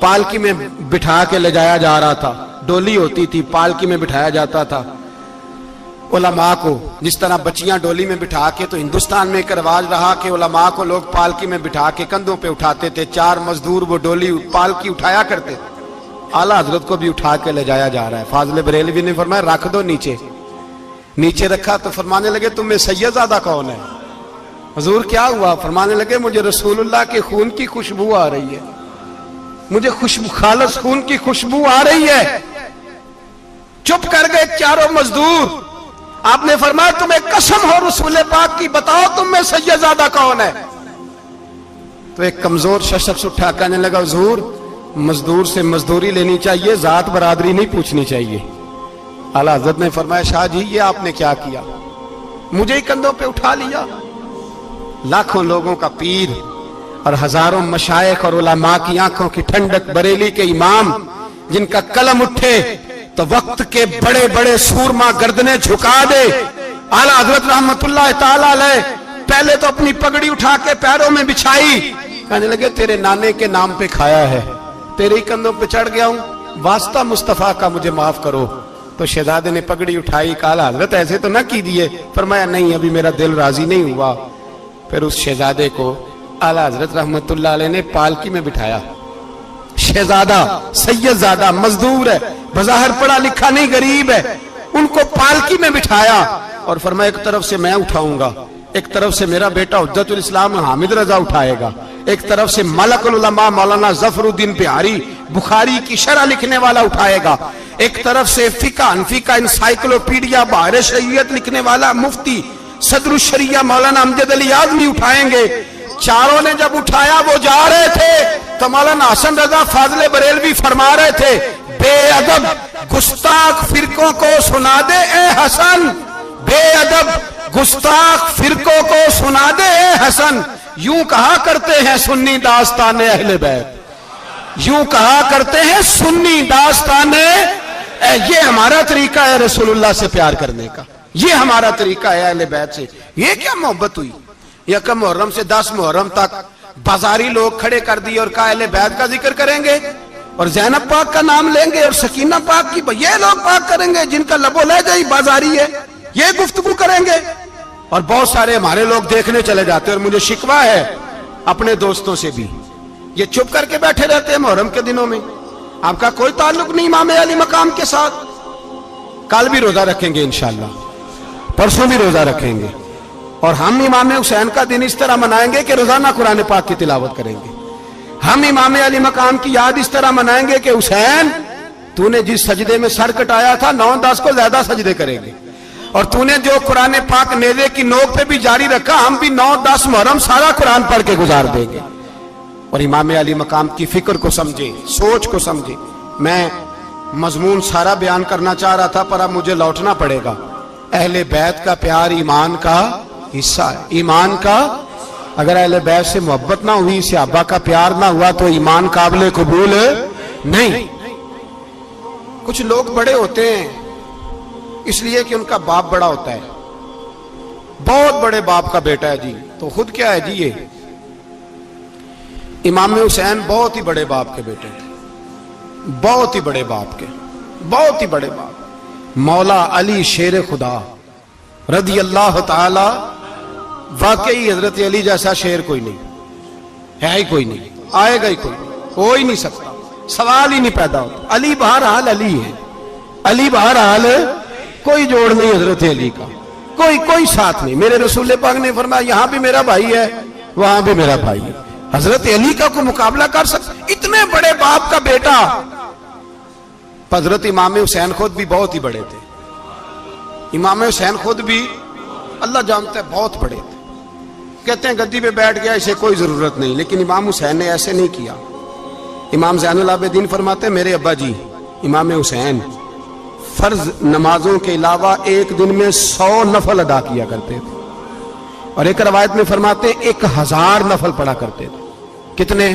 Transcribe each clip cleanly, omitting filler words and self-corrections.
پالکی میں بٹھا کے لے جایا جا رہا تھا, ڈولی ہوتی تھی, پالکی میں بٹھایا جاتا تھا علماء کو. جس طرح بچیاں ڈولی میں بٹھا کے, تو ہندوستان میں ایک رواج رہا کہ علماء کو لوگ پالکی میں بٹھا کے کندھوں پہ اٹھاتے تھے, 4 مزدور وہ ڈولی پالکی اٹھایا کرتے تھے. اعلیٰ حضرت کو بھی اٹھا کے لے جایا جا رہا ہے. فاضل بریلوی نے فرمایا رکھ دو نیچے. نیچے رکھا تو فرمانے لگے تم میں سید زادہ کون ہے؟ حضور کیا ہوا؟ فرمانے لگے مجھے رسول اللہ کے خون کی خوشبو آ رہی ہے, مجھے خالص خون کی خوشبو آ رہی ہے. چپ کر گئے چاروں مزدور. آپ نے فرمایا تمہیں قسم ہو رسول پاک کی, بتاؤ تم میں سید زادہ کون ہے؟ تو ایک کمزور شخص اٹھا کہنے لگا حضور مزدور سے مزدوری لینی چاہیے, ذات برادری نہیں پوچھنی چاہیے. اعلیٰ حضرت نے فرمایا شاہ جی یہ آپ نے کیا کیا, مجھے ہی کندھوں پہ اٹھا لیا. لاکھوں لوگوں کا پیر اور ہزاروں مشائخ اور علماء کی آنکھوں کی ٹھنڈک, بریلی کے امام جن کا قلم اٹھے تو وقت کے بڑے بڑے سورما گردنیں جھکا دے. اعلیٰ حضرت رحمت اللہ تعالی علیہ پہلے تو اپنی پگڑی اٹھا کے پیروں میں بچھائی, کہنے لگے تیرے نانے کے نام پہ کھایا ہے, تیرے ہی کندھوں پہ چڑھ گیا ہوں, واسطہ مصطفیٰ کا مجھے معاف کرو. تو شہزادے نے پگڑی اٹھائی, کہا اعلیٰ حضرت ایسے تو نہ کیجیے. فرمایا نہیں ابھی میرا دل راضی نہیں ہوا. پھر اس شہزادے کو اعلیٰ حضرت رحمت اللہ علیہ نے پالکی میں بٹھایا. شہزادہ سید زادہ مزدور ہے, بظاہر پڑھا لکھا نہیں, غریب ہے, ان کو پالکی میں بٹھایا اور فرمایا ایک طرف سے میں اٹھاؤں گا, ایک طرف سے میرا بیٹا حجت الاسلام حامد رضا اٹھائے گا, ایک طرف سے ملک العلماء مولانا ظفر الدین بہاری بخاری کی شرح لکھنے والا اٹھائے گا, ایک طرف سے فقہ حنفی کا انسائکلوپیڈیا بحر شریعت لکھنے والا مفتی صدر الشریعہ مولانا امجد علی اعظمی اٹھائیں گے. چاروں نے جب اٹھایا وہ جا رہے تھے تو مولانا حسن رضا فاضل بریلوی فرما رہے تھے بے ادب گستاخ فرقوں کو سنا دے اے حسن, بے ادب گستاخ فرقوں کو سنا دے اے حسن. یوں کہا کرتے ہیں سنی داستان اہل بیت, یوں کہا کرتے ہیں سنی داستان. یہ ہمارا طریقہ ہے رسول اللہ سے پیار کرنے کا, یہ ہمارا طریقہ ہے اہل بیت سے. یہ کیا محبت ہوئی؟ یکم محرم سے 10 محرم تک بازاری لوگ کھڑے کر دیے اور کہا اہل بیت کا ذکر کریں گے اور زینب پاک کا نام لیں گے اور سکینہ پاک کی, یہ لوگ پاک کریں گے جن کا لب و لہجہ ہی بازاری ہے, یہ گفتگو کریں گے. اور بہت سارے ہمارے لوگ دیکھنے چلے جاتے ہیں, اور مجھے شکوہ ہے اپنے دوستوں سے بھی, یہ چپ کر کے بیٹھے رہتے ہیں محرم کے دنوں میں. آپ کا کوئی تعلق نہیں امام علی مقام کے ساتھ. کل بھی روزہ رکھیں گے انشاءاللہ, پرسوں بھی روزہ رکھیں گے, اور ہم امام حسین کا دن اس طرح منائیں گے کہ روزانہ قرآن پاک کی تلاوت کریں گے. ہم امام علی مقام کی یاد اس طرح منائیں گے کہ حسین تو نے جس سجدے میں سر کٹایا تھا 9-10 کو زیادہ سجدے کریں گے, اور تو نے جو قرآن پاک نیزے کی نوک پہ بھی جاری رکھا, ہم بھی 9-10 محرم سارا قرآن پڑھ کے گزار دیں گے. اور امام علی مقام کی فکر کو سمجھے, سوچ کو سمجھے. میں مضمون سارا بیان کرنا چاہ رہا تھا پر اب مجھے لوٹنا پڑے گا. اہل بیت کا پیار ایمان کا حصہ ہے, ایمان کا. اگر اہل بیت سے محبت نہ ہوئی, صحابہ کا پیار نہ ہوا تو ایمان قابل قبول نہیں. کچھ لوگ بڑے ہوتے ہیں اس لیے کہ ان کا باپ بڑا ہوتا ہے, بہت بڑے باپ کا بیٹا ہے جی, تو خود کیا ہے جی, یہ امام حسین بہت ہی بڑے باپ کے بیٹے تھے, بہت ہی بڑے باپ کے, بہت ہی بڑے باپ. مولا علی شیر خدا رضی اللہ تعالی, واقعی حضرت علی جیسا شیر کوئی نہیں ہے, ہی کوئی نہیں, آئے گا ہی کوئی نہیں, ہو ہی نہیں سکتا, سوال ہی نہیں پیدا ہوتا. علی بہرحال علی ہے, علی بہرحال کوئی جوڑ نہیں حضرت علی کا, کوئی ساتھ نہیں. میرے رسول پاک نے فرمایا یہاں بھی میرا بھائی ہے وہاں بھی میرا بھائی ہے, حضرت علی کا کوئی مقابلہ کر سکتا؟ اتنے بڑے باپ کا بیٹا. حضرت امام حسین خود بھی بہت ہی بڑے تھے, امام حسین خود بھی اللہ جانتا ہے بہت بڑے تھے. کہتے ہیں گدی پہ بیٹھ گیا اسے کوئی ضرورت نہیں, لیکن امام حسین نے ایسے نہیں کیا. امام زین العابدین فرماتے ہیں میرے ابا جی امام حسین فرض نمازوں کے علاوہ ایک دن میں 100 نفل ادا کیا کرتے تھے, اور ایک روایت میں فرماتے ہیں 1000 نفل پڑھا کرتے تھے. کتنے؟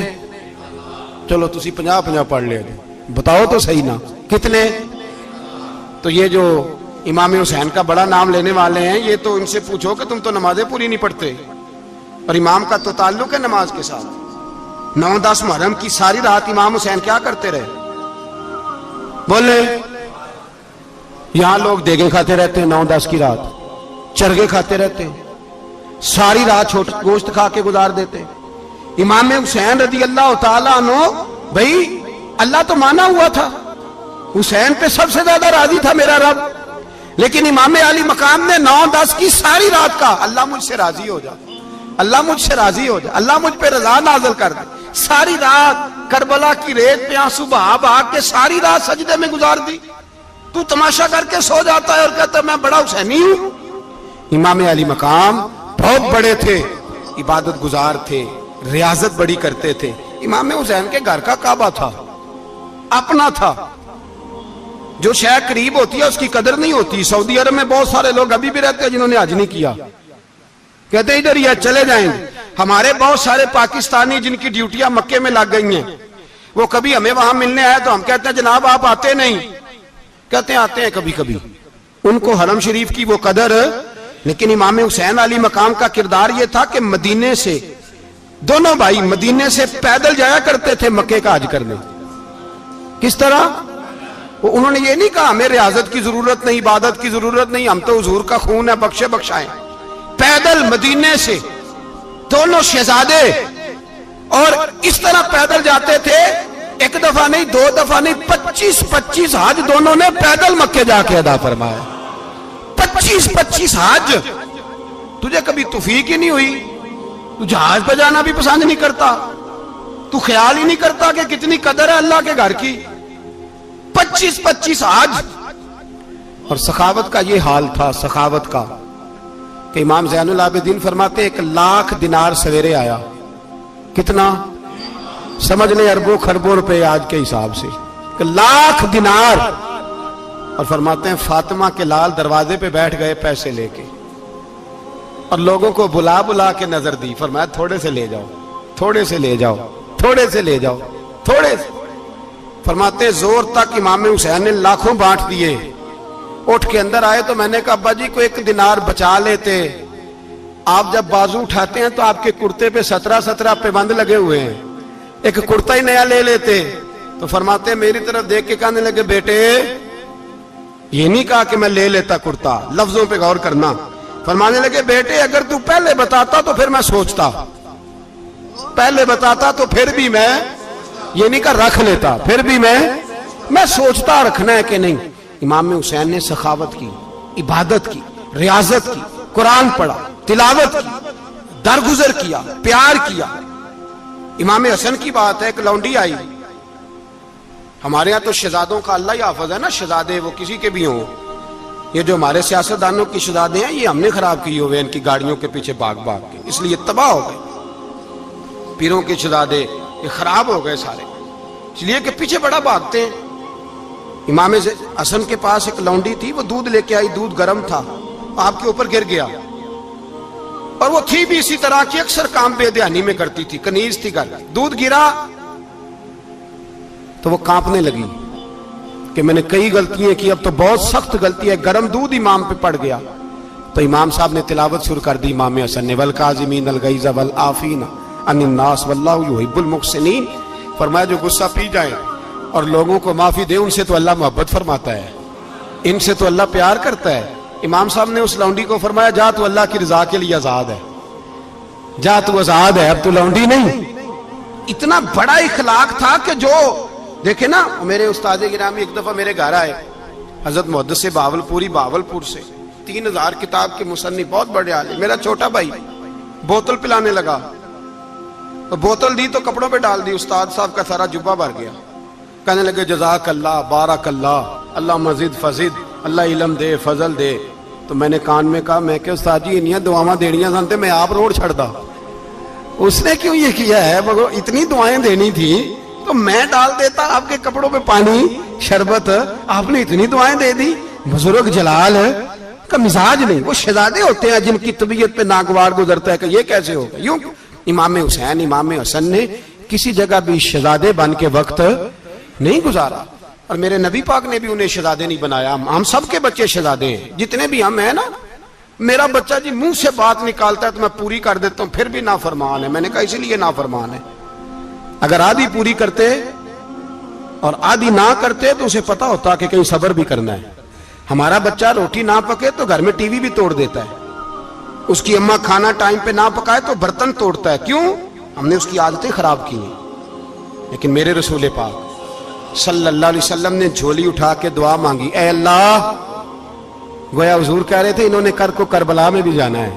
چلو تسی 50 پڑھ لے, بتاؤ تو صحیح نا کتنے. تو یہ جو امام حسین کا بڑا نام لینے والے ہیں, یہ تو ان سے پوچھو کہ تم تو نمازیں پوری نہیں پڑھتے, اور امام کا تو تعلق ہے نماز کے ساتھ. 9-10 محرم کی ساری رات امام حسین کیا کرتے رہے؟ بولے. یہاں لوگ دیگیں کھاتے رہتے ہیں 9-10 کی رات, چرگے کھاتے رہتے ہیں, ساری رات گوشت کھا کے گزار دیتے ہیں. امام حسین رضی اللہ تعالیٰ عنہ, بھائی اللہ تو مانا ہوا تھا, حسین پہ سب سے زیادہ راضی تھا میرا رب, لیکن امام علی مقام نے 9-10 کی ساری رات کا اللہ مجھ سے راضی ہو جا, اللہ مجھ سے راضی ہو جا, اللہ مجھ پہ رضا نازل کر دے. ساری رات کربلا کی ریت پہ آنسو بہا بہا کے ساری رات سجدے میں گزار دی. تو تماشا کر کے سو جاتا ہے اور کہتا ہے میں بڑا حسینی ہوں. امام علی مقام بہت بڑے تھے, عبادت گزار تھے, ریاضت بڑی کرتے تھے. امام حسین کے گھر کا کعبہ تھا, اپنا تھا. جو شے قریب ہوتی ہے اس کی قدر نہیں ہوتی. سعودی عرب میں بہت سارے لوگ ابھی بھی رہتے ہیں جنہوں نے حج نہیں کیا, کہتے ہیں ادھر ہی چلے جائیں گے. ہمارے بہت سارے پاکستانی جن کی ڈیوٹیاں مکے میں لگ گئی ہیں, وہ کبھی ہمیں وہاں ملنے آئے تو ہم کہتے ہیں جناب آپ آتے نہیں, کہتے ہیں آتے ہیں کبھی کبھی. ان کو حرم شریف کی وہ قدر. لیکن امام حسین علی مقام کا کردار یہ تھا کہ مدینے سے, دونوں بھائی مدینے سے پیدل جایا کرتے تھے مکے کا حج کرنے. کس طرح؟ انہوں نے یہ نہیں کہا ہمیں ریاضت کی ضرورت نہیں, عبادت کی ضرورت نہیں, ہم تو حضور کا خون ہے بخشے بخشائیں. پیدل مدینے سے دونوں شہزادے, اور اس طرح پیدل جاتے تھے. ایک دفعہ نہیں, 2 دفعہ نہیں, 25 حج دونوں نے پیدل مکے جا کے ادا فرمایا. 25 حج. تجھے کبھی توفیق ہی نہیں ہوئی, تو جہاز پہ جانا بھی پسند نہیں کرتا, تو خیال ہی نہیں کرتا کہ کتنی قدر ہے اللہ کے گھر کی. 25 حج. اور سخاوت کا یہ حال تھا, سخاوت کا, کہ امام زین العابدین فرماتے 1,00,000 دینار سویرے آیا. کتنا؟ سمجھ لیں اربوں خربوں روپے آج کے حساب سے, 1,00,000 دینار. اور فرماتے ہیں فاطمہ کے لال دروازے پہ بیٹھ گئے پیسے لے کے, اور لوگوں کو بلا بلا کے نظر دی. فرمایا تھوڑے سے لے جاؤ, تھوڑے سے لے جاؤ, تھوڑے سے لے جاؤ, تھوڑے سے. فرماتے زور تک امام حسین نے لاکھوں بانٹ دیے. اٹھ کے اندر آئے تو میں نے کہا ابا جی کو 1 دینار بچا لیتے. آپ جب بازو اٹھاتے ہیں تو آپ کے کرتے پہ 17 پابند لگے ہوئے ہیں, ایک کرتا ہی نیا لے لیتے. تو فرماتے میری طرف دیکھ کے کہنے لگے بیٹے یہ نہیں کہا کہ میں لے لیتا کرتا, لفظوں پہ غور کرنا. فرمانے لگے بیٹے اگر تو پہلے بتاتا تو پھر میں سوچتا, پہلے بتاتا تو پھر بھی میں یہ نہیں کہا رکھ لیتا, پھر بھی میں سوچتا رکھنا ہے کہ نہیں. امام حسین نے سخاوت کی, عبادت کی, ریاضت کی, قرآن پڑھا, تلاوت کی, درگزر کیا, پیار کیا. امام حسن کی بات ہے, ایک لونڈی آئی. ہمارے ہاں تو شہزادوں کا اللہ ہی حافظ ہے نا, شہزادے وہ کسی کے بھی ہوں. یہ جو ہمارے سیاستدانوں کی شہزادے ہیں یہ ہم نے خراب کیے ہوئے ان کی گاڑیوں کے پیچھے بھاگ بھاگ کے, اس لیے تباہ ہو گئے. پیروں کے شہزادے یہ خراب ہو گئے سارے, اس لیے کہ پیچھے بڑا بھاگتے ہیں. امام حسن کے پاس ایک لونڈی تھی, وہ دودھ لے کے آئی, دودھ گرم تھا, آپ کے اوپر گر گیا. اور وہ تھی بھی اسی طرح کی, اکثر کام بے دھیانی میں کرتی تھی, کنیز تھی گھر. دودھ گرا تو وہ کانپنے لگی کہ میں نے کئی غلطیاں کی, اب تو بہت سخت غلطی ہے. گرم دودھ امام پہ پڑ گیا. تو امام صاحب نے تلاوت شروع کر دی امام حسن نے, والکاظمین الغیظ والعافین عن الناس واللہ یحب المحسنین. فرمایا جو غصہ پی جائیں اور لوگوں کو معافی دے, ان سے تو اللہ محبت فرماتا ہے, ان سے تو اللہ پیار کرتا ہے. امام صاحب نے اس لونڈی کو فرمایا جا تو اللہ کی رضا کے لیے آزاد ہے, جا تو آزاد ہے, اب تو لونڈی نہیں. اتنا بڑا اخلاق تھا کہ جو دیکھیں نا, میرے استاد گرامی ایک دفعہ میرے گھر آئے, حضرت محدث باولپوری, باولپور سے, 3000 کتاب کے مصنف, بہت بڑے عالم. میرا چھوٹا بھائی بوتل پلانے لگا, تو بوتل دی تو کپڑوں پہ ڈال دی, استاد صاحب کا سارا جبہ بھر گیا. کہنے لگے جزاک اللہ, بارک اللہ, اللہ مزید فزید, اللہ علم دے, فضل دے. تو میں نے کان میں کہا, میں کہ استاد جی انیاں دعاواں دینیاں سنتے, میں آپ روڑ چھڑ دا. اس نے کیوں یہ کیا ہے, اتنی دعائیں دینی تھی تو میں ڈال دیتا آپ کے کپڑوں پہ پانی شربت, آپ نے اتنی دعائیں دے دی. بزرگ جلال کا مزاج نہیں. وہ شہزادے ہوتے ہیں جن کی طبیعت پہ ناگوار گزرتا ہے کہ یہ کیسے ہوگا. یوں امام حسین, امام حسن نے کسی جگہ بھی شہزادے بن کے وقت نہیں گزارا, اور میرے نبی پاک نے بھی انہیں شہزادے نہیں بنایا. ہم سب کے بچے شہزادے ہیں, جتنے بھی ہم ہیں نا, میرا بچہ جی منہ سے بات نکالتا ہے تو میں پوری کر دیتا ہوں، پھر بھی نافرمان ہے۔ میں نے کہا اسی لیے نافرمان ہے، اگر آدھی پوری کرتے اور آدھی نہ کرتے تو اسے پتا ہوتا کہ کہیں صبر بھی کرنا ہے۔ ہمارا بچہ روٹی نہ پکے تو گھر میں ٹی وی بھی توڑ دیتا ہے، اس کی اماں کھانا ٹائم پہ نہ پکائے تو برتن توڑتا ہے۔ کیوں؟ ہم نے اس کی عادتیں خراب کی ہیں۔ لیکن میرے رسول پاک صلی اللہ علیہ وسلم نے جھولی اٹھا کے دعا مانگی، اے اللہ، گویا حضور کہہ رہے تھے انہوں نے کو کربلا میں بھی جانا ہے،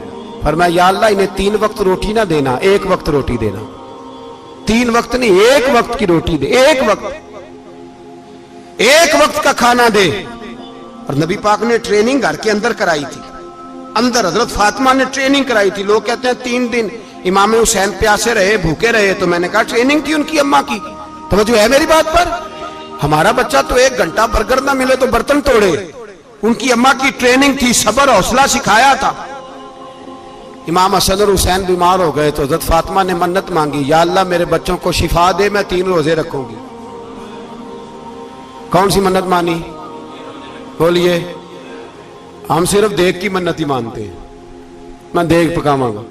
فرمایا یا اللہ انہیں 3 وقت روٹی نہ دینا، 1 وقت روٹی دینا، 3 وقت نہیں، 1 وقت کی روٹی دے، 1 وقت کا کھانا دے۔ اور نبی پاک نے ٹریننگ گھر کے اندر کرائی تھی، اندر حضرت فاطمہ نے ٹریننگ کرائی تھی۔ لوگ کہتے ہیں 3 دن امام حسین پیاسے رہے، بھوکے رہے، تو میں نے کہا ٹریننگ تھی ان کی اماں کی۔ توجہ ہے میری بات پر؟ ہمارا بچہ تو 1 گھنٹہ برگر نہ ملے تو برتن توڑے، ان کی اماں کی ٹریننگ تھی، صبر حوصلہ سکھایا تھا۔ امام حسن اور حسین بیمار ہو گئے تو حضرت فاطمہ نے منت مانگی، یا اللہ میرے بچوں کو شفا دے، میں 3 روزے رکھوں گی۔ کون سی منت مانی؟ بولیے۔ ہم صرف دیکھ کی منت ہی مانتے ہیں، میں دیکھ پکاواں گا۔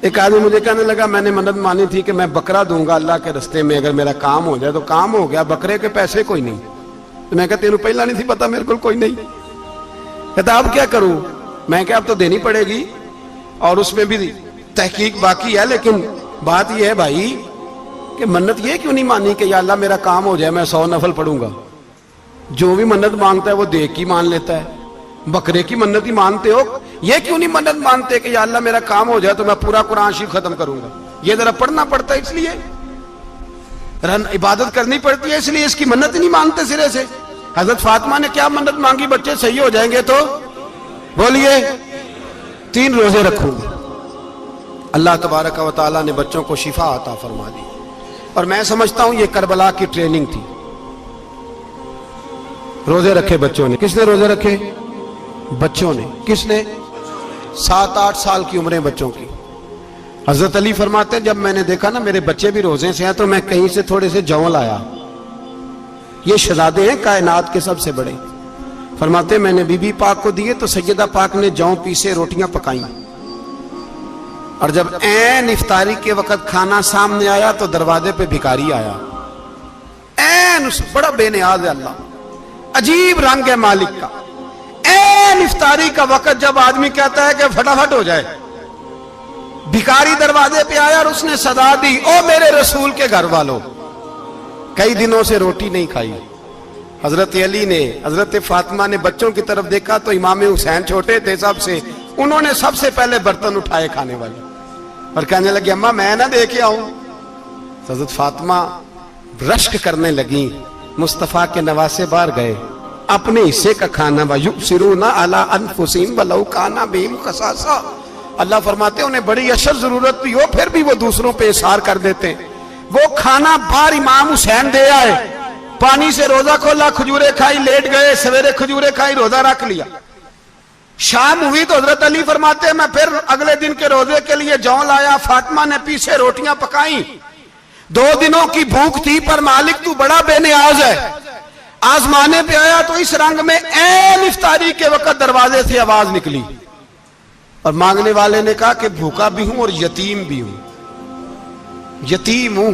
ایک آدمی مجھے کہنے لگا میں نے منت مانی تھی کہ میں بکرا دوں گا اللہ کے رستے میں، اگر میرا کام ہو جائے، تو کام ہو گیا، بکرے کے پیسے کوئی نہیں۔ تو میں کہتا تینوں پہلا نہیں تھی پتا میرے کو کوئی نہیں؟ کہتا اب کیا کروں؟ میں کہ اب تو دینی پڑے گی، اور اس میں بھی تحقیق باقی ہے، لیکن بات یہ ہے بھائی کہ منت یہ کیوں نہیں مانی کہ یا اللہ میرا کام ہو جائے، میں 100 نفل پڑھوں گا۔ جو بھی منت مانگتا ہے وہ دیکھ کی مان لیتا ہے، بکرے کی منت ہی مانتے ہو، یہ کیوں نہیں منت مانتے کہ یا اللہ میرا کام ہو جائے تو میں پورا قرآن شریف ختم کروں گا؟ یہ ذرا پڑھنا پڑتا ہے، اس لیے عبادت کرنی پڑتی ہے، اس لیے اس کی منت نہیں مانتے سرے سے۔ حضرت فاطمہ نے کیا منت مانگی؟ بچے صحیح ہو جائیں گے تو بولیے 3 روزے رکھوں گے۔ اللہ تبارک و تعالیٰ نے بچوں کو شفا عطا فرما دی، اور میں سمجھتا ہوں یہ کربلا کی ٹریننگ تھی۔ روزے رکھے بچوں نے۔ کس نے روزے رکھے؟ بچوں نے۔ کس نے؟ 7-8 سال کی عمریں بچوں کی۔ حضرت علی فرماتے ہیں جب میں نے دیکھا نا میرے بچے بھی روزے سے ہیں تو میں کہیں سے تھوڑے سے جوں لایا۔ یہ شہزادے ہیں کائنات کے سب سے بڑے۔ فرماتے ہیں میں نے بی بی پاک کو دیے تو سیدہ پاک نے جوں پیسے روٹیاں پکائیں، اور جب عین افطاری کے وقت کھانا سامنے آیا تو دروازے پہ بھکاری آیا، عین بڑا بے نیاز ہے اللہ، عجیب رنگ ہے مالک کا۔ عین افطاری کا وقت جب آدمی کہتا ہے کہ فٹافٹ ہو جائے، بھکاری دروازے پہ آیا اور اس نے صدا دی، او میرے رسول کے گھر والوں، کئی دنوں سے روٹی نہیں کھائی۔ حضرت علی نے، حضرت فاطمہ نے بچوں کی طرف دیکھا تو امام حسین چھوٹے تھے سب سے، انہوں نے سب سے پہلے برتن اٹھائے کھانے والے، اور کہنے لگے اماں میں نہ دے کے آؤں؟ حضرت فاطمہ رشک کرنے لگیں، مصطفیٰ کے نواسے باہر گئے، اپنے حصے کا کھانا وَيُؤْثِرُونَ عَلَىٰ أَنفُسِهِمْ وَلَوْ كَانَ بِهِمْ خَصَاصَةٌ۔ اللہ فرماتے ہیں انہیں بڑی اشد ضرورت بھی ہو پھر بھی وہ دوسروں پہ اثار کر دیتے ہیں۔ وہ کھانا باہر امام حسین دے آئے، پانی سے روزہ کھولا، کھجورے کھائی، لیٹ گئے، سویرے کھجورے کھائی، روزہ رکھ لیا۔ شام ہوئی تو حضرت علی فرماتے ہیں میں پھر اگلے دن کے روزے کے لیے جوں لایا، فاطمہ نے پیچھے روٹیاں پکائیں۔ 2 دنوں کی بھوک تھی پر مالک تو بڑا بے نیاز ہے، آزمانے پہ آیا تو اس رنگ میں عین افطاری کے وقت دروازے سے آواز نکلی، اور مانگنے والے نے کہا کہ بھوکا بھی ہوں اور یتیم بھی ہوں، یتیم ہوں۔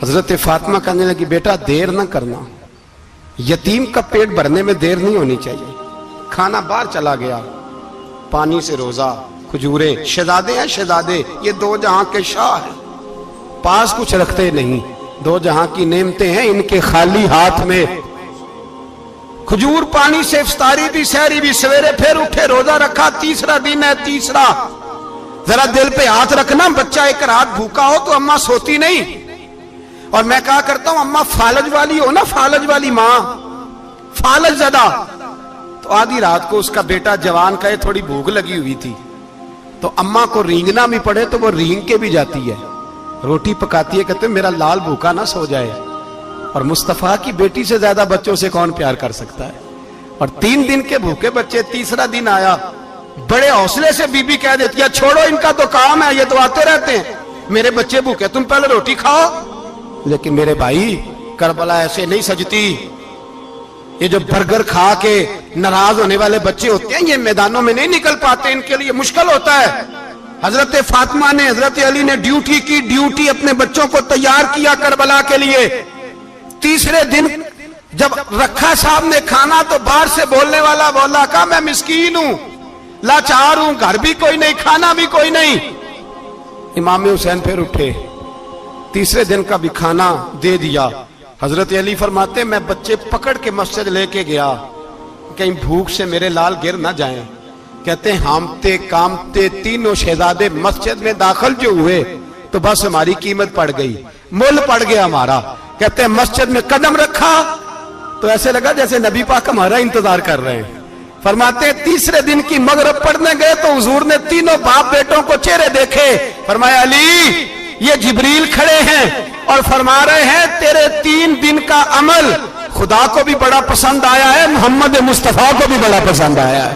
حضرت فاطمہ کہنے لگی بیٹا دیر نہ کرنا، یتیم کا پیٹ بھرنے میں دیر نہیں ہونی چاہیے۔ کھانا باہر چلا گیا، پانی سے روزہ، کھجورے، شہزادے ہیں شہزادے، یہ 2 جہاں کے شاہ ہیں، پاس کچھ رکھتے نہیں، 2 جہاں کی نعمتیں ہیں ان کے خالی ہاتھ میں۔ کھجور پانی سے افطاری بھی، سحری بھی، سویرے پھر اٹھے، روزہ رکھا، تیسرا دن ہے، تیسرا۔ ذرا دل پہ ہاتھ رکھنا، بچہ ایک رات بھوکا ہو تو اماں سوتی نہیں، اور میں کہا کرتا ہوں اماں فالج والی ہو نا، فالج والی ماں، فالج زدہ، تو آدھی رات کو اس کا بیٹا جوان کہے تھوڑی بھوک لگی ہوئی تھی، تو اماں کو رینگنا بھی پڑے تو وہ رینگ کے بھی جاتی ہے، روٹی پکاتی ہے، کہتے ہیں میرا لال بھوکا نہ سو جائے۔ اور مصطفیٰ کی بیٹی سے زیادہ بچوں سے کون پیار کر سکتا ہے؟ اور 3 دن کے بھوکے بچے، تیسرا دن آیا، بڑے حوصلے سے بی بی کہہ دیتی ہے چھوڑو ان کا تو کام ہے، یہ تو آتے رہتے ہیں، میرے بچے بھوکے تم پہلے روٹی کھاؤ۔ لیکن میرے بھائی کربلا ایسے نہیں سجتی، یہ جو برگر کھا کے ناراض ہونے والے بچے ہوتے ہیں، یہ میدانوں میں نہیں نکل پاتے، ان کے لیے مشکل ہوتا ہے۔ حضرت فاطمہ نے، حضرت علی نے ڈیوٹی کی، ڈیوٹی اپنے بچوں کو تیار کیا کربلا کے لیے۔ تیسرے دن جب رکھا صاحب نے کھانا تو باہر سے بولنے والا بولا کہا میں مسکین ہوں، لاچار ہوں، گھر بھی کوئی نہیں، کھانا بھی کوئی نہیں۔ امام حسین پھر اٹھے، تیسرے دن کا بھی کھانا دے دیا۔ حضرت علی فرماتے میں بچے پکڑ کے مسجد لے کے گیا، کہیں بھوک سے میرے لال گر نہ جائیں۔ کہتے ہیں ہامتے کامتے تینوں شہزادے مسجد میں داخل جو ہوئے تو بس ہماری قیمت پڑ گئی، مول پڑ گیا ہمارا۔ کہتے ہیں مسجد میں قدم رکھا تو ایسے لگا جیسے نبی پاک ہمارا انتظار کر رہے ہیں۔ فرماتے ہیں تیسرے دن کی مغرب پڑھنے گئے تو حضور نے تینوں باپ بیٹوں کو چہرے دیکھے، فرمایا علی یہ جبریل کھڑے ہیں اور فرما رہے ہیں تیرے 3 دن کا عمل خدا کو بھی بڑا پسند آیا ہے، محمد مصطفیٰ کو بھی بڑا پسند آیا ہے،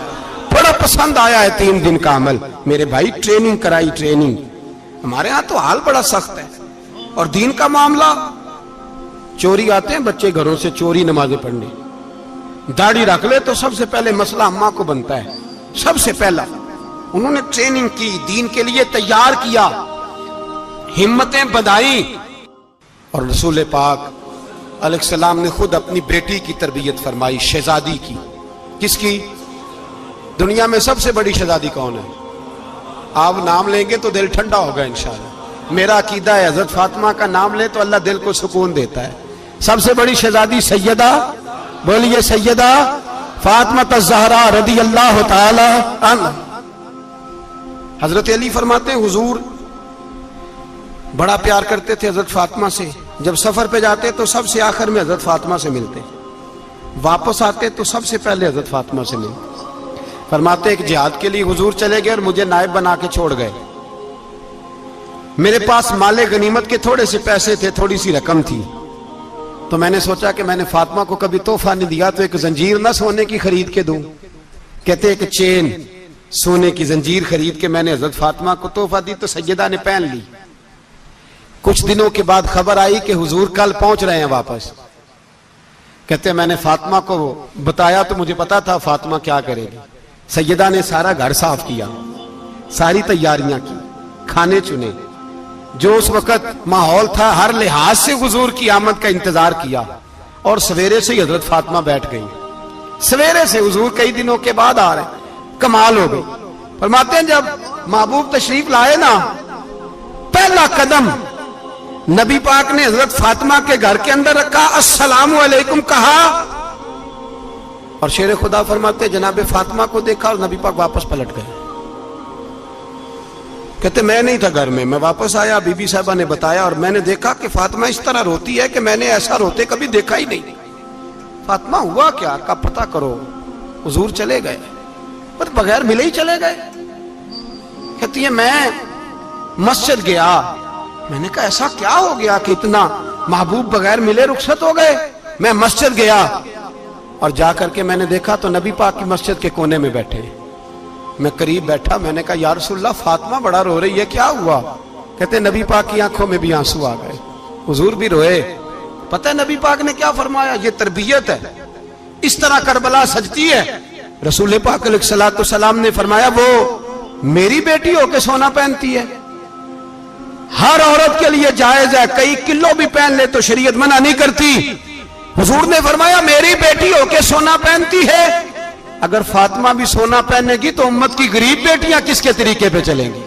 بڑا پسند آیا ہے 3 دن کا عمل۔ میرے بھائی ٹریننگ کرائی، ٹریننگ۔ ہمارے ہاں تو حال بڑا سخت ہے، اور دین کا معاملہ، چوری آتے ہیں بچے گھروں سے چوری نمازیں پڑھنے، داڑھی رکھ لے تو سب سے پہلے مسئلہ اماں کو بنتا ہے، سب سے پہلا۔ انہوں نے ٹریننگ کی، دین کے لیے تیار کیا، ہمتیں بدھائی، اور رسول پاک علیہ السلام نے خود اپنی بیٹی کی تربیت فرمائی، شہزادی کی۔ کس کی؟ دنیا میں سب سے بڑی شہزادی کون ہے؟ آپ نام لیں گے تو دل ٹھنڈا ہوگا انشاءاللہ۔ میرا عقیدہ ہے حضرت فاطمہ کا نام لے تو اللہ دل کو سکون دیتا ہے۔ سب سے بڑی شہزادی سیدہ، بولیے سیدہ فاطمہ الزہرا رضی اللہ تعالی عنہ۔ حضرت علی فرماتے ہیں حضور بڑا پیار کرتے تھے حضرت فاطمہ سے، جب سفر پہ جاتے تو سب سے آخر میں حضرت فاطمہ سے ملتے، واپس آتے تو سب سے پہلے حضرت فاطمہ سے ملتے۔ فرماتے ایک جہاد کے لیے حضور چلے گئے اور مجھے نائب بنا کے چھوڑ گئے، میرے پاس مال غنیمت کے تھوڑے سے پیسے تھے، تھوڑی سی رقم تھی، تو میں نے سوچا کہ میں نے فاطمہ کو کبھی تحفہ نہیں دیا تو ایک زنجیر نہ سونے کی خرید کے دوں۔ کہتے ایک چین سونے کی زنجیر خرید کے میں نے حضرت فاطمہ کو تحفہ دی تو سیدہ نے پہن لی۔ کچھ دنوں کے بعد خبر آئی کہ حضور کل پہنچ رہے ہیں واپس۔ کہتے ہیں میں نے فاطمہ کو بتایا تو مجھے پتا تھا فاطمہ کیا کرے گی۔ سیدہ نے سارا گھر صاف کیا، ساری تیاریاں کی، کھانے چنے، جو اس وقت ماحول تھا ہر لحاظ سے حضور کی آمد کا انتظار کیا، اور سویرے سے ہی حضرت فاطمہ بیٹھ گئی۔ سویرے سے حضور کئی دنوں کے بعد آ رہے ہیں، کمال ہو گئی۔ فرماتے ہیں جب محبوب تشریف لائے نا، پہلا قدم نبی پاک نے حضرت فاطمہ کے گھر کے اندر رکھا، السلام علیکم کہا، اور شیر خدا فرماتے جناب فاطمہ کو دیکھا اور نبی پاک واپس پلٹ گئے۔ کہتے میں نہیں تھا گھر میں واپس آیا، بی بی صاحبہ نے بتایا اور میں نے دیکھا کہ فاطمہ اس طرح روتی ہے کہ میں نے ایسا روتے کبھی دیکھا ہی نہیں۔ فاطمہ ہوا کیا؟ کا پتہ کرو۔ حضور چلے گئے، پر بغیر ملے ہی چلے گئے۔ کہتی ہے میں مسجد گیا، میں نے کہا ایسا کیا ہو گیا کہ اتنا محبوب بغیر ملے رخصت ہو گئے؟ میں مسجد گیا اور جا کر کے میں نے دیکھا تو نبی پاک کی مسجد کے کونے میں بیٹھے، میں قریب بیٹھا، میں نے کہا یا رسول اللہ فاطمہ بڑا رو رہی ہے، کیا ہوا؟ کہتے نبی پاک کی آنکھوں میں بھی آنسو آ گئے، حضور بھی روئے۔ پتہ ہے نبی پاک نے کیا فرمایا؟ یہ تربیت ہے، اس طرح کربلا سجتی ہے۔ رسول پاک علیہ الصلوۃ والسلام نے فرمایا وہ میری بیٹی ہو کے سونا پہنتی ہے، ہر عورت کے لیے جائز ہے، کئی کلو بھی پہن لے تو شریعت منع نہیں کرتی۔ حضور نے فرمایا میری بیٹی ہو کے سونا پہنتی ہے، اگر فاطمہ بھی سونا پہنے گی تو امت کی غریب بیٹیاں کس کے طریقے پہ چلیں گی؟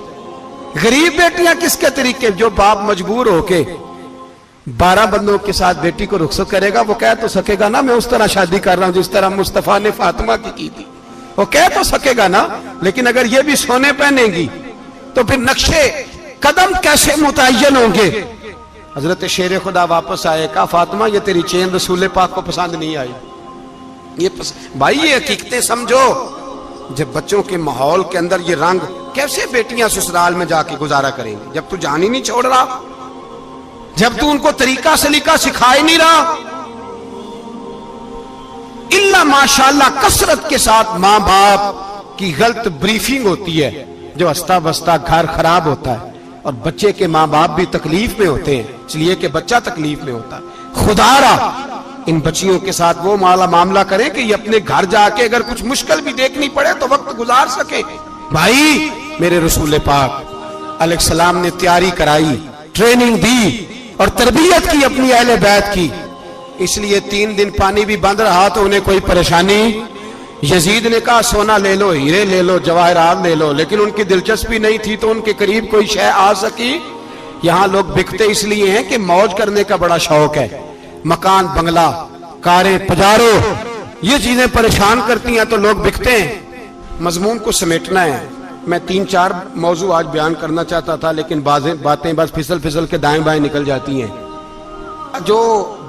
غریب بیٹیاں کس کے طریقے؟ جو باپ مجبور ہو کے 12 بندوں کے ساتھ بیٹی کو رخصت کرے گا وہ کہہ تو سکے گا نا میں اس طرح شادی کر رہا ہوں جس طرح مصطفیٰ نے فاطمہ کی تھی، وہ کہہ تو سکے گا نا، لیکن اگر یہ بھی سونے پہنے گی تو پھر نقشے قدم کیسے متعین ہوں گے؟ حضرت شیر خدا واپس آئے، کہا فاطمہ یہ تیری چین رسول پاک کو پسند نہیں آئی۔ بھائی یہ حقیقتیں سمجھو، جب بچوں کے ماحول کے اندر یہ رنگ، کیسے بیٹیاں سسرال میں جا کے گزارا کریں گی جب تو جان ہی نہیں چھوڑ رہا، جب تو ان کو طریقہ سلیقہ سکھا ہی نہیں رہا؟ الا ماشاءاللہ کثرت کے ساتھ ماں باپ کی غلط بریفنگ ہوتی ہے، جو ہستا بستا گھر خراب ہوتا ہے، اور بچے کے ماں باپ بھی تکلیف میں ہوتے ہیں، اس لیے کہ بچہ تکلیف میں ہوتا ہے۔ خدا را ان بچیوں کے ساتھ وہ معاملہ کریں کہ یہ اپنے گھر جا کے اگر کچھ مشکل بھی دیکھنی پڑے تو وقت گزار سکے. بھائی میرے رسول پاک علیہ السلام نے تیاری کرائی، ٹریننگ دی اور تربیت کی اپنی اہل بیت کی. اس لیے 3 دن پانی بھی بند رہا تو انہیں کوئی پریشانی. یزید نے کہا سونا لے لو، ہیرے لے لو، جواہرات لے لو، لیکن ان کی دلچسپی نہیں تھی تو ان کے قریب کوئی شے آ سکی. یہاں لوگ بکتے اس لیے ہیں کہ موج کرنے کا بڑا شوق ہے. مکان، بنگلہ، کاریں، پجارو، یہ چیزیں پریشان کرتی ہیں تو لوگ بکتے ہیں. مضمون کو سمیٹنا ہے. میں 3-4 موضوع آج بیان کرنا چاہتا تھا لیکن باتیں بس پھسل کے دائیں بائیں نکل جاتی ہیں. جو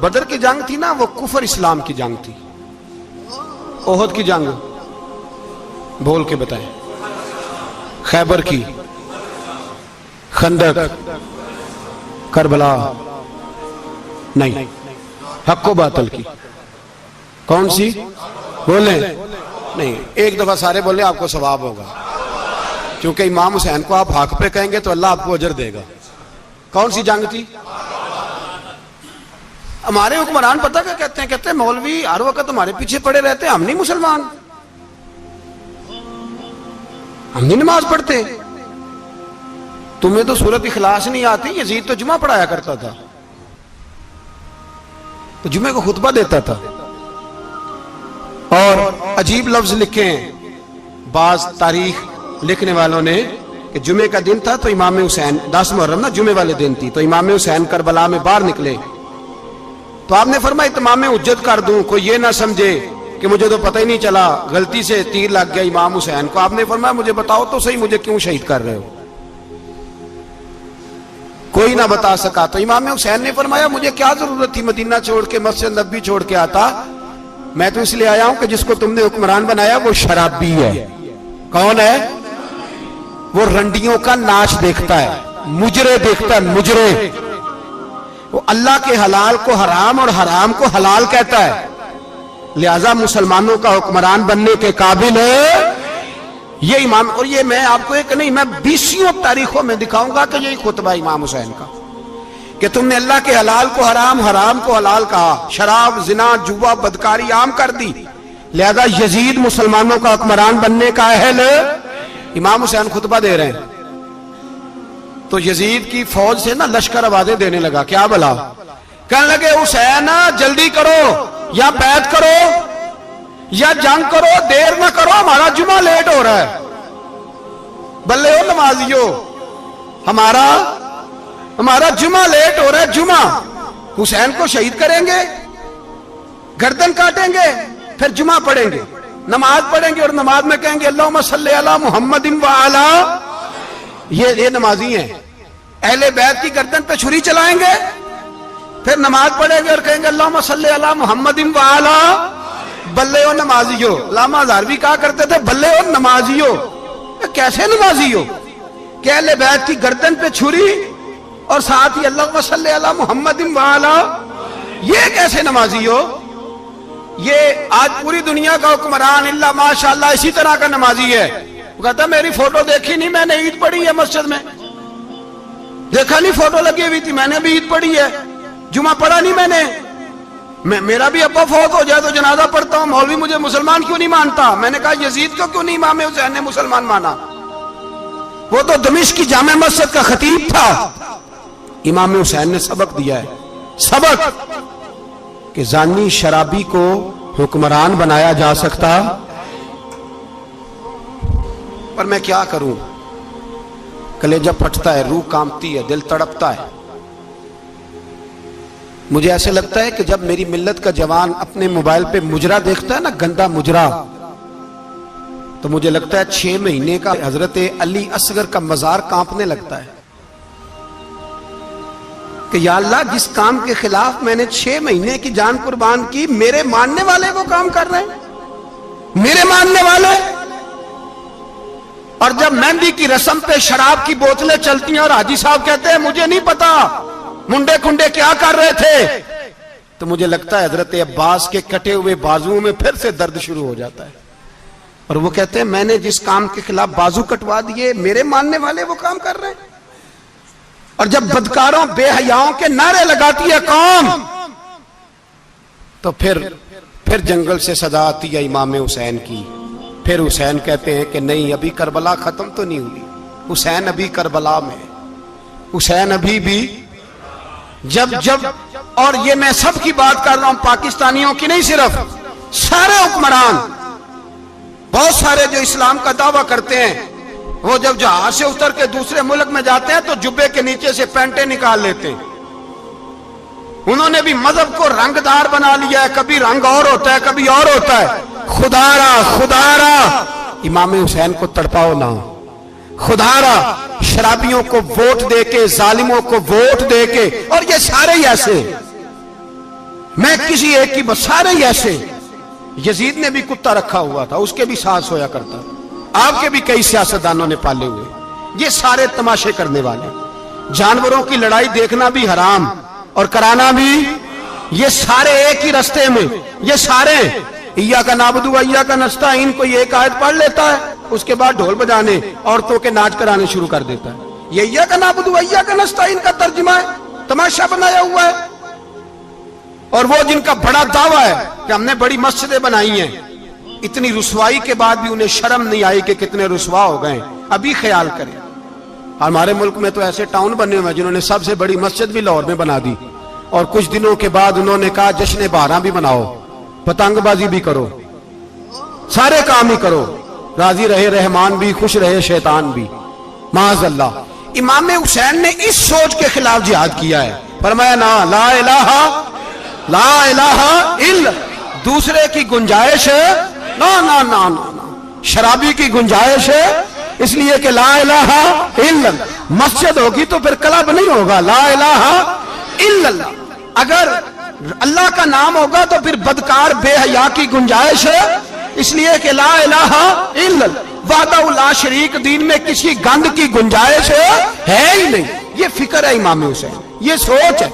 بدر کی جنگ تھی نا وہ کفر اسلام کی جنگ تھی. احد کی جنگ بول کے بتائیں. خیبر کی، خندق، کربلا نہیں، حق و باطل کی. کون سی بولیں؟ نہیں، ایک دفعہ سارے بولے آپ کو ثواب ہوگا، کیونکہ امام حسین کو آپ حق پہ کہیں گے تو اللہ آپ کو اجر دے گا. کون سی جنگ تھی؟ ہمارے حکمران پتہ کیا کہتے ہیں؟ کہتے ہیں مولوی ہر وقت ہمارے پیچھے پڑے رہتے ہیں، ہم نہیں مسلمان، ہم نہیں نماز پڑھتے. تمہیں تو سورت اخلاص نہیں آتی. یزید تو جمعہ پڑھایا کرتا تھا، تو جمعے کو خطبہ دیتا تھا. اور عجیب لفظ لکھے ہیں بعض تاریخ لکھنے والوں نے کہ جمعے کا دن تھا تو امام حسین 10 محرم نا جمعے والے دن تھی، تو امام حسین کربلا میں باہر نکلے تو آپ نے فرمایا اتمام حجت کر دوں، کوئی یہ نہ سمجھے کہ مجھے تو پتہ ہی نہیں چلا، غلطی سے تیر لگ گیا امام حسین کو. آپ نے فرمایا مجھے بتاؤ تو صحیح مجھے کیوں شہید کر رہے ہو؟ کوئی نہ بتا سکا. تو امام حسین نے فرمایا مجھے کیا ضرورت تھی مدینہ چھوڑ کے مسجد نبوی چھوڑ کے آتا، میں تو اس لیے آیا ہوں کہ جس کو تم نے حکمران بنایا وہ شرابی ہے. کون ہے وہ؟ رنڈیوں کا ناچ دیکھتا ہے، مجرے دیکھتا ہے، مجرے. وہ اللہ کے حلال کو حرام اور حرام کو حلال کہتا ہے. لہذا مسلمانوں کا حکمران بننے کے قابل ہے یہ امام. اور یہ میں آپ کو ایک نہیں، میں 20 تاریخوں میں دکھاؤں گا کہ یہی خطبہ امام حسین کا کہ تم نے اللہ کے حلال کو حرام، حرام کو حلال کہا، شراب، زنا، جوا، بدکاری عام کر دی. لہذا یزید مسلمانوں کا حکمران بننے کا اہل. امام حسین خطبہ دے رہے ہیں تو یزید کی فوج سے نا لشکر آوازیں دینے لگا. کیا بلا؟ کہنے لگے حسین جلدی کرو، یا بیعت کرو یا جنگ کرو، دیر نہ کرو، ہمارا جمعہ لیٹ ہو رہا ہے. بلے ہو نمازیو، ہمارا جمعہ لیٹ ہو رہا ہے. جمعہ حسین کو شہید کریں گے، گردن کاٹیں گے، پھر جمعہ پڑھیں گے، نماز پڑھیں گے اور نماز میں کہیں گے اللہم صلی علی محمد وعلی. یہ نمازی ہیں. اہل بیت کی گردن پہ چھری چلائیں گے، پھر نماز پڑھیں گے اور کہیں گے اللہم صلی علی محمد وعلی. بلے ہو نمازیو. علامہ ہزاروی کہا کرتے تھے بلے ہو نمازیو. کیسے نمازیو کہ اہل بیت کی گردن پہ چھری اور ساتھ ہی اللہم صلی علی محمد وعلی؟ یہ کیسے نمازی ہو؟ یہ آج پوری دنیا کا حکمران اللہ ماشاءاللہ اسی طرح کا نمازی ہے. وہ کہتا میری فوٹو دیکھی نہیں، میں نے عید پڑھی ہے مسجد میں، دیکھا نہیں فوٹو لگی ہوئی تھی، میں نے بھی عید پڑھی ہے، جمعہ پڑھا نہیں میں نے. میرا بھی ابا فوت ہو جائے تو جنازہ پڑھتا ہوں، مولوی مجھے مسلمان کیوں نہیں مانتا؟ میں نے کہا یزید کو کیوں نہیں امام حسین نے مسلمان مانا؟ وہ تو دمشق کی جامع مسجد کا خطیب تھا. امام حسین نے سبق دیا ہے، سبق کہ زانی شرابی کو حکمران بنایا جا سکتا. پر میں کیا کروں، کلیجہ پھٹتا ہے، روح کانپتی ہے، دل تڑپتا ہے. مجھے ایسے لگتا ہے کہ جب میری ملت کا جوان اپنے موبائل پہ مجرا دیکھتا ہے نا، گندا مجرا، تو مجھے لگتا ہے 6 مہینے کا حضرت علی اصغر کا مزار کانپنے لگتا ہے کہ یا اللہ جس کام کے خلاف میں نے 6 مہینے کی جان قربان کی، میرے ماننے والے وہ کام کر رہے ہیں، میرے ماننے والے. اور جب مہندی کی رسم پہ شراب کی بوتلیں چلتی ہیں اور حاجی صاحب کہتے ہیں مجھے نہیں پتا منڈے کنڈے کیا کر رہے تھے، تو مجھے لگتا ہے حضرت عباس کے کٹے ہوئے بازوؤں میں پھر سے درد شروع ہو جاتا ہے. اور وہ کہتے ہیں میں نے جس کام کے خلاف بازو کٹوا دیے، میرے ماننے والے وہ کام کر رہے ہیں. اور جب بدکاروں بے حیاؤں کے نعرے لگاتی ہے قوم تو پھر جنگل سے صدا آتی ہے امام حسین کی. پھر حسین کہتے ہیں کہ نہیں، ابھی کربلا ختم تو نہیں ہوئی، حسین ابھی کربلا میں، حسین ابھی بھی جب اور یہ میں سب کی بات کر رہا ہوں، پاکستانیوں کی نہیں، صرف سارے حکمران، بہت سارے جو اسلام کا دعویٰ کرتے ہیں، وہ جب جہاز سے اتر کے دوسرے ملک میں جاتے ہیں تو جبے کے نیچے سے پینٹیں نکال لیتے ہیں. انہوں نے بھی مذہب کو رنگ دار بنا لیا ہے، کبھی رنگ اور ہوتا ہے کبھی اور ہوتا ہے. خدا را امام حسین کو تڑپاؤ نہ، خدا را شرابیوں کو ووٹ دے کے، ظالموں کو ووٹ دے کے، اور یہ سارے ہی ایسے، میں کسی ایک کی بس، سارے ہی ایسے. یزید نے بھی کتا رکھا ہوا تھا، اس کے بھی ساتھ سویا کرتا، آپ کے بھی کئی سیاستدانوں نے پالے ہوئے. یہ سارے تماشے کرنے والے، جانوروں کی لڑائی دیکھنا بھی حرام اور کرانا بھی، یہ سارے ایک ہی رستے میں، یہ سارے ایاک نعبد و ایاک نستعین کوئی ایک آیت پڑھ لیتا ہے، اس کے بعد ڈھول بجانے، عورتوں کے ناچ کرانے شروع کر دیتا ہے. یہ ایاک نعبد و ایاک نستعین کا ترجمہ ہے، تماشا بنایا ہوا ہے. اور وہ جن کا بڑا دعویٰ ہے کہ ہم نے بڑی مسجدیں بنائی ہیں، اتنی رسوائی کے بعد بھی انہیں شرم نہیں آئی کہ کتنے رسوا ہو گئے. ابھی خیال کریں، ہمارے ملک میں تو ایسے ٹاؤن بنے ہوئے جنہوں نے سب سے بڑی مسجد بھی لاہور میں بنا دی، اور کچھ دنوں کے بعد انہوں نے کہا جشن بہاراں بھی بناؤ، پتنگ بازی بھی کرو، سارے کام ہی کرو، راضی رہے رحمان بھی، خوش رہے شیطان بھی. معاذ اللہ. امام حسین نے اس سوچ کے خلاف جہاد کیا ہے، فرمایا نا لا الہ الا، دوسرے کی گنجائش ہے نا، شرابی کی گنجائش ہے، اس لیے کہ لا الہ الا، مسجد ہوگی تو پھر کلب نہیں ہوگا، لا الہ الا اللہ. اگر اللہ کا نام ہوگا تو پھر بدکار بے حیا کی گنجائش ہے، اس لیے کہ لا الہ الا اللہ، وحدہ لا شریک دین میں کسی گند کی گنجائش ہے ہی نہیں. یہ فکر ہے امام حسین، یہ سوچ ہے.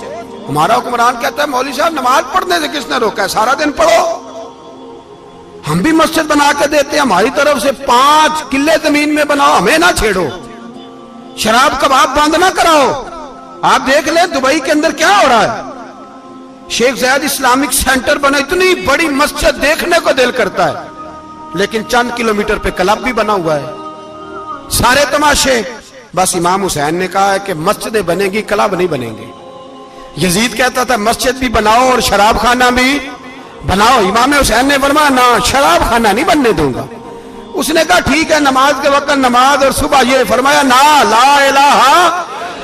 ہمارا حکمران کہتا ہے مولوی صاحب نماز پڑھنے سے کس نے روکا ہے، سارا دن پڑھو. ہم بھی مسجد بنا کے دیتے ہیں، ہماری طرف سے 5 کلے زمین میں بناؤ، ہمیں نہ چھیڑو. شراب کباب بند نہ کراؤ. آپ دیکھ لیں دبئی کے اندر کیا ہو رہا ہے، شیخ زید اسلامک سینٹر بنا، اتنی بڑی مسجد دیکھنے کو دل کرتا ہے، لیکن چند کلومیٹر پہ کلب بھی بنا ہوا ہے، سارے تماشے. بس امام حسین نے کہا ہے کہ مسجدیں بنے گی، کلب نہیں بنیں گے. یزید کہتا تھا مسجد بھی بناؤ اور شراب خانہ بھی بناؤ. امام حسین نے فرمایا نہ، شراب خانہ نہیں بننے دوں گا. اس نے کہا ٹھیک ہے، نماز کے وقت نماز اور صبح یہ. فرمایا نا لا الہ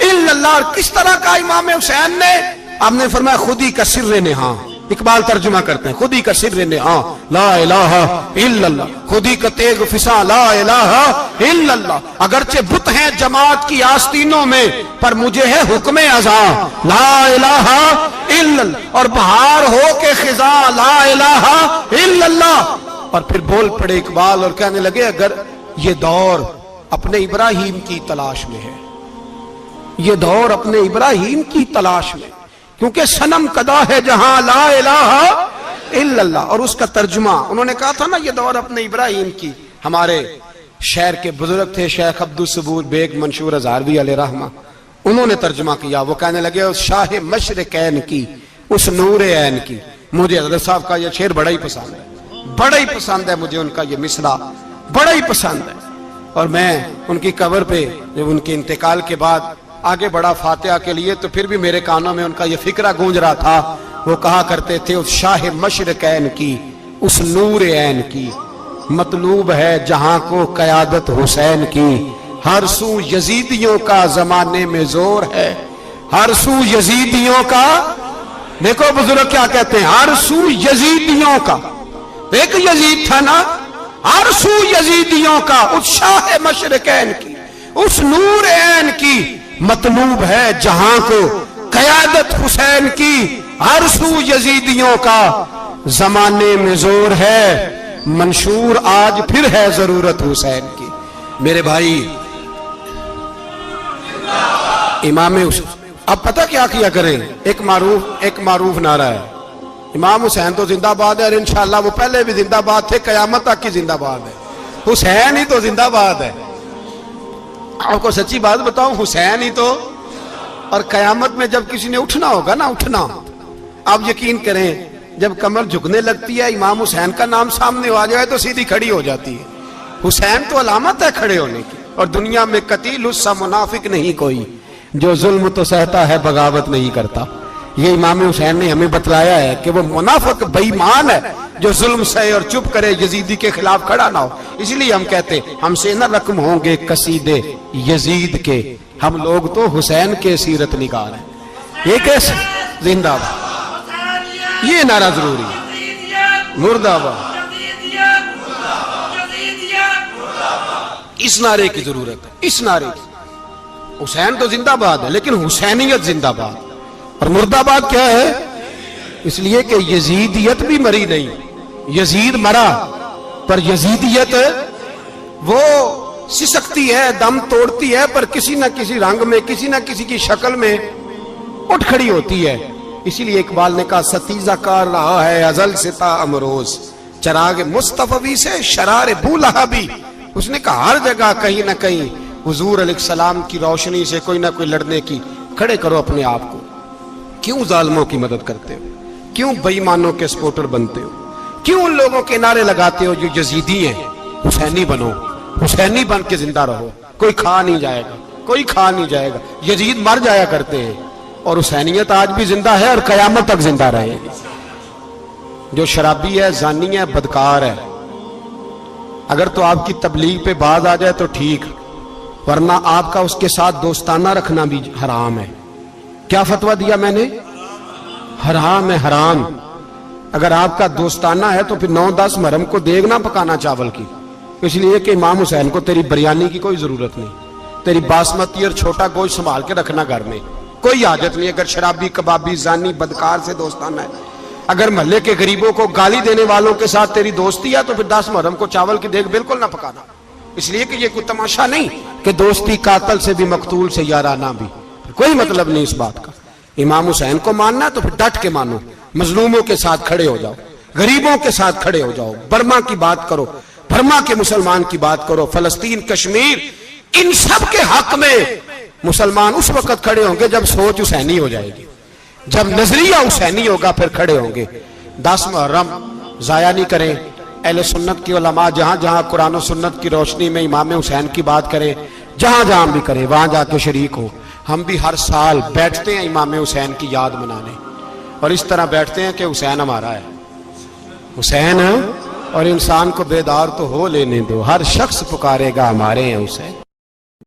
الا اللہ. اور کس طرح کا امام حسین نے، آپ نے فرمایا خودی کا سر نہاں. اقبال ترجمہ کرتے ہیں خودی کا سر نہاں لا الہ الا اللہ، خودی کا تیغ فساں لا الہ الا اللہ. اگرچہ بت ہیں جماعت کی آستینوں میں، پر مجھے ہے حکم ازاں لا الہ الا اللہ. اور بہار ہو کے خزاں لا الہ الا اللہ. اور پھر بول پڑے اقبال اور کہنے لگے اگر یہ دور اپنے ابراہیم کی تلاش میں ہے، یہ دور اپنے ابراہیم کی تلاش میں، کیونکہ صنم کدا ہے جہاں لا الہ الا اللہ. اور اس کا ترجمہ انہوں نے کہا تھا نا یہ دور اپنے ابراہیم کی. ہمارے شہر کے بزرگ تھے شیخ عبدالصبور بیگ منشور ہزاروی علیہ رحمہ، انہوں نے ترجمہ کیا. وہ کہنے لگے اس شاہ مشرقین کی، اس نور عین کی. مجھے حضرت صاحب کا یہ شعر بڑا ہی پسند ہے، بڑا ہی پسند ہے مجھے، ان کا یہ مصرع بڑا ہی پسند ہے. اور میں ان کی قبر پہ جب ان کے انتقال کے بعد آگے بڑھا فاتحہ کے لیے تو پھر بھی میرے کانوں میں ان کا یہ فکرہ گونج رہا تھا. وہ کہا کرتے تھے اس شاہ مشرقین کی، اس نور عین کی، مطلوب ہے جہاں کو قیادت حسین کی. ہر سو یزیدیوں کا زمانے میں زور ہے، ہر سو یزیدیوں کا. دیکھو بزرگ کیا کہتے ہیں، ہر سو یزیدیوں کا. ایک یزید تھا نا، ہر سو یزیدیوں کا، اس شاہ مشرقین کی، اس نور عین کی. مطلوب ہے جہاں کو قیادت حسین کی، ہر سو یزیدیوں کا زمانے میں زور ہے. منشور آج پھر ہے ضرورت حسین کی. میرے بھائی امام حسین اب پتہ کیا کیا کریں، ایک معروف نعرہ ہے، امام حسین تو زندہ باد ہے، اور انشاءاللہ وہ پہلے بھی زندہ باد تھے، قیامت تک کی زندہ باد ہے. حسین ہی تو زندہ باد ہے. آپ کو سچی بات بتاؤں، حسین ہی تو. اور قیامت میں جب کسی نے اٹھنا ہوگا نا، اٹھنا، آپ یقین کریں جب کمر جھکنے لگتی ہے امام حسین کا نام سامنے آ جائے تو سیدھی کھڑی ہو جاتی ہے. حسین تو علامت ہے کھڑے ہونے کی. اور دنیا میں قتیل اس سا منافق نہیں کوئی جو ظلم تو سہتا ہے بغاوت نہیں کرتا. یہ امام حسین نے ہمیں بتلایا ہے کہ وہ منافق بے ایمان ہے جو ظلم سہے اور چپ کرے، یزیدی کے خلاف کھڑا نہ ہو. اس لیے ہم کہتے ہم سے نہ رقم ہوں گے قصیدے یزید کے، ہم لوگ تو حسین کے سیرت نگار ہیں. یہ کیسے زندہ باد، یہ نعرہ ضروری ہے. مردہ باد، اس نعرے کی ضرورت ہے. اس نعرے کی حسین تو زندہ باد ہے لیکن حسینیت زندہ باد. اور مردہ باد کیا ہے؟ اس لیے کہ یزیدیت بھی مری نہیں. یزید مرا پر یزیدیت وہ سسکتی ہے، دم توڑتی ہے، پر کسی نہ کسی رنگ میں، کسی نہ کسی کی شکل میں اٹھ کھڑی ہوتی ہے. اسی لیے اقبال نے کہا ستیزہ کار رہا ہے ازل ستا امروز، چراغ مصطفی سے شرار بولہا بھی. اس نے کہا ہر جگہ کہیں نہ کہیں حضور علیہ السلام کی روشنی سے کوئی نہ کوئی لڑنے کی. کھڑے کرو اپنے آپ کو. کیوں ظالموں کی مدد کرتے ہو؟ کیوں بے ایمانوں کے سپورٹر بنتے ہو؟ کیوں ان لوگوں کے نعرے لگاتے ہو جو یزیدی ہیں؟ حسینی بنو، حسینی بن کے زندہ رہو. کوئی کھا نہیں جائے گا، کوئی کھا نہیں جائے گا. یزید مر جایا کرتے ہیں اور حسینیت آج بھی زندہ ہے اور قیامت تک زندہ رہے گی. جو شرابی ہے، زانی ہے، بدکار ہے، اگر تو آپ کی تبلیغ پہ باز آ جائے تو ٹھیک، ورنہ آپ کا اس کے ساتھ دوستانہ رکھنا بھی حرام ہے. کیا فتویٰ دیا میں نے؟ حرام ہے، حرام. اگر آپ کا دوستانہ ہے تو پھر 9-10 محرم کو دیگ نہ پکانا چاول کی. اس لیے کہ امام حسین کو تیری بریانی کی کوئی ضرورت نہیں. تیری باسمتی اور چھوٹا گوشت سنبھال کے رکھنا گھر میں، کوئی حاجت نہیں. اگر شرابی، کبابی، زانی، بدکار سے دوستانہ ہے، اگر محلے کے غریبوں کو گالی دینے والوں کے ساتھ تیری دوستی ہے تو پھر 10 محرم کو چاول کی دیگ بالکل نہ پکانا. اس لیے کہ یہ کوئی تماشا نہیں کہ دوستی قاتل سے بھی مقتول سے یارانہ بھی. کوئی مطلب نہیں اس بات کا. امام حسین کو ماننا ہے تو پھر ڈٹ کے مانو. مظلوموں کے ساتھ کھڑے ہو جاؤ، غریبوں کے ساتھ کھڑے ہو جاؤ. برما کی بات کرو، برما کے مسلمان کی بات کرو، فلسطین، کشمیر، ان سب کے حق میں مسلمان اس وقت کھڑے ہوں گے جب سوچ حسینی ہو جائے گی، جب نظریہ حسینی ہوگا پھر کھڑے ہوں گے. 10 محرم ضائع نہیں کریں. اہل سنت کی علماء جہاں جہاں قرآن و سنت کی روشنی میں امام حسین کی بات کریں، جہاں جہاں بھی کریں وہاں جا کے شریک ہو. ہم بھی ہر سال بیٹھتے ہیں امام حسین کی یاد منانے، اور اس طرح بیٹھتے ہیں کہ حسین ہمارا ہے، حسین ہے. اور انسان کو بیدار تو ہو لینے دو، ہر شخص پکارے گا ہمارے ہیں حسین.